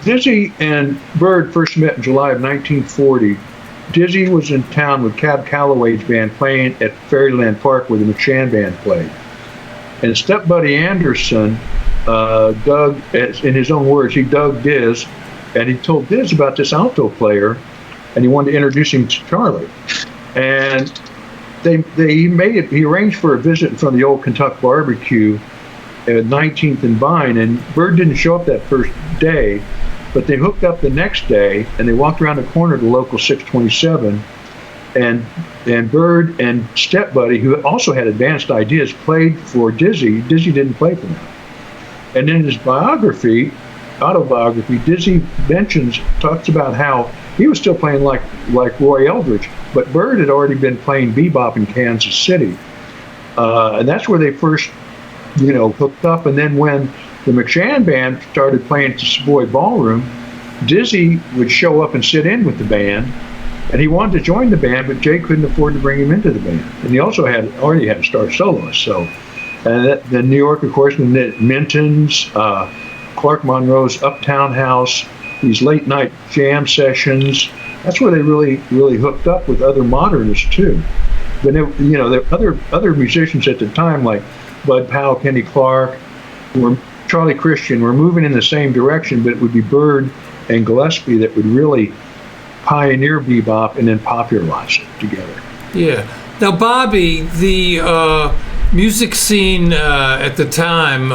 Dizzy and Bird first met in July of 1940. Dizzy was in town with Cab Calloway's band playing at Fairyland Park where the McShann band played. And Step Buddy Anderson dug, in his own words, he dug Diz, and he told Diz about this alto player, and he wanted to introduce him to Charlie. And he arranged for a visit in front of the old Kentucky Barbecue at 19th and Vine, and Bird didn't show up that first day, but they hooked up the next day, and they walked around the corner to local 627, and Bird and Step Buddy, who also had advanced ideas, played for Dizzy. Dizzy didn't play for them. And in his autobiography, Dizzy talks about how he was still playing like Roy Eldridge, but Bird had already been playing bebop in Kansas City. And that's where they first, hooked up. And then when the McShann band started playing at the Savoy Ballroom, Dizzy would show up and sit in with the band, and he wanted to join the band, but Jay couldn't afford to bring him into the band. And he also already had a star soloist. So, and then New York, of course, Minton's, Clark Monroe's Uptown House, these late night jam sessions. That's where they really, really hooked up with other modernists too. But there were other musicians at the time like Bud Powell, Kenny Clark, Charlie Christian were moving in the same direction, but it would be Bird and Gillespie that would really pioneer bebop and then popularize it together. Yeah. Now, Bobby, the music scene at the time,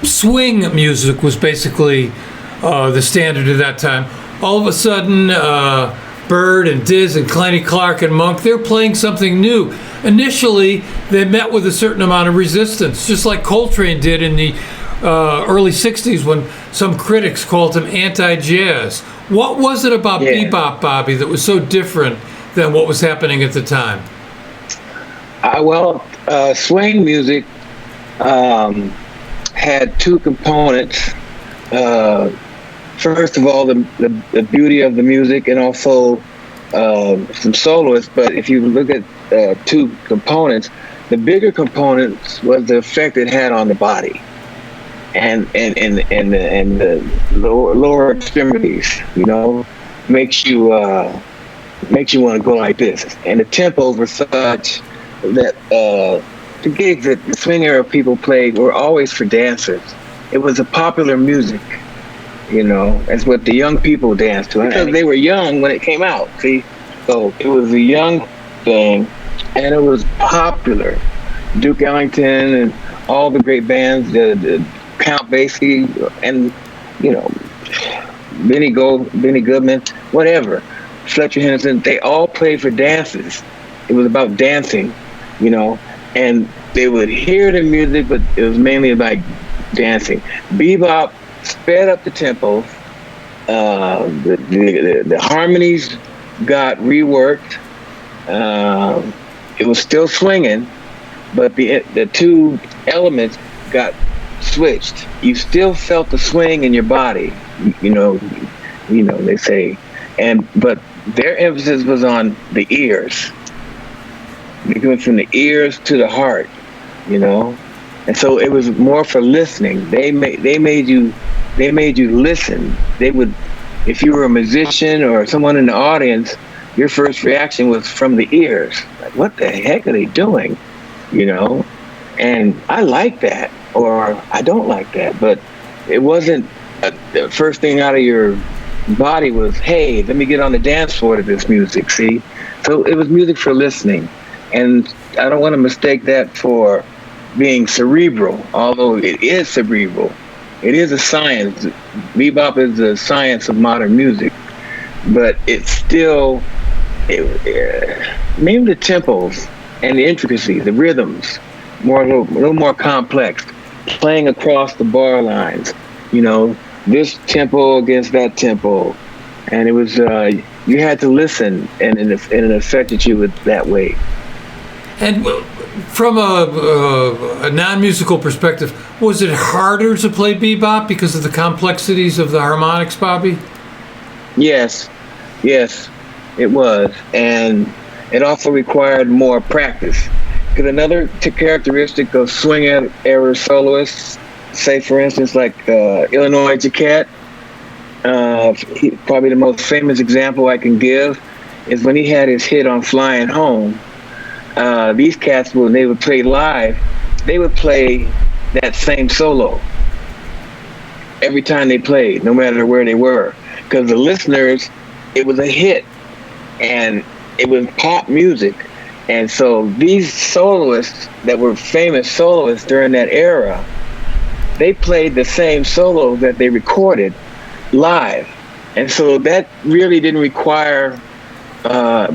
swing music was basically the standard at that time. All of a sudden, Bird and Diz and Kenny Clark and Monk, they're playing something new. Initially, they met with a certain amount of resistance, just like Coltrane did in the early 60s when some critics called him anti-jazz. What was it about bebop, Bobby, that was so different than what was happening at the time? Swing music had two components. First of all, the beauty of the music, and also some soloists. But if you look at two components, the bigger components was the effect it had on the body and the lower extremities. Makes you want to go like this. And the tempos were such that the gigs that the swing era people played were always for dancers. It was a popular music. That's what the young people danced to, because they were young when it came out. See, so it was a young thing, and it was popular. Duke Ellington and all the great bands, the Count Basie, and Benny Goodman, whatever, Fletcher Henderson. They all played for dances. It was about dancing, and they would hear the music, but it was mainly about dancing. Bebop sped up the tempo. The harmonies got reworked. It was still swinging, but the two elements got switched. You still felt the swing in your body, they say, but their emphasis was on the ears. They went from the ears to the heart, and so it was more for listening. They made you listen. They would, if you were a musician or someone in the audience, your first reaction was from the ears. Like, what the heck are they doing? And I like that, or I don't like that, but it wasn't the first thing out of your body was, hey, let me get on the dance floor to this music, see? So it was music for listening. And I don't want to mistake that for being cerebral, although it is cerebral. It is a science. Bebop is the science of modern music, but it's still maybe the tempos and the intricacies, the rhythms, a little more complex, playing across the bar lines. This tempo against that tempo, and it was you had to listen, and it affected you that way. And from a non-musical perspective, was it harder to play bebop because of the complexities of the harmonics, Bobby? Yes, it was. And it also required more practice. Because another characteristic of swing era soloists, say for instance like Illinois Jacquet, Probably the most famous example I can give is when he had his hit on Flying Home. These cats, when they would play live, they would play that same solo every time they played, no matter where they were. Because the listeners, it was a hit, and it was pop music. And so these soloists that were famous soloists during that era, they played the same solos that they recorded live. And so that really didn't require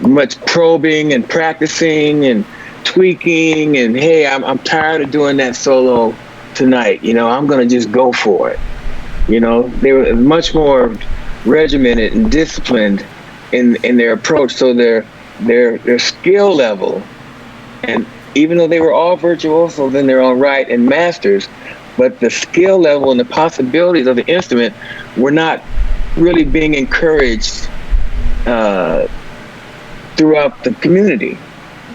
much probing and practicing and tweaking and, hey, I'm tired of doing that solo tonight. I'm going to just go for it. They were much more regimented and disciplined in their approach. So their skill level, and even though they were all virtuosos in their own right and masters, but the skill level and the possibilities of the instrument were not really being encouraged throughout the community.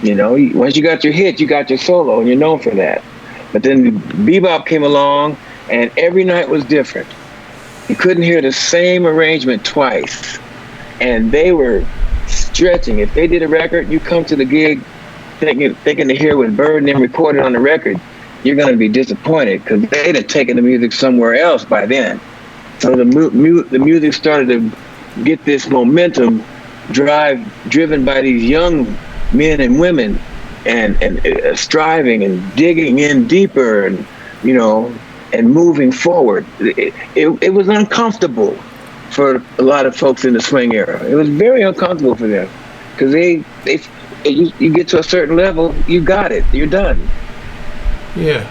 Once you got your hit, you got your solo, and you're known for that. But then bebop came along, and every night was different. You couldn't hear the same arrangement twice, and they were stretching. If they did a record, you come to the gig thinking to hear what Bird and them recorded on the record, you're going to be disappointed because they'd have taken the music somewhere else by then. So the music started to get this momentum driven by these young men and women and striving and digging in deeper and moving forward. It was uncomfortable for a lot of folks in the swing era. It was very uncomfortable for them because you get to a certain level, you got it, you're done. Yeah.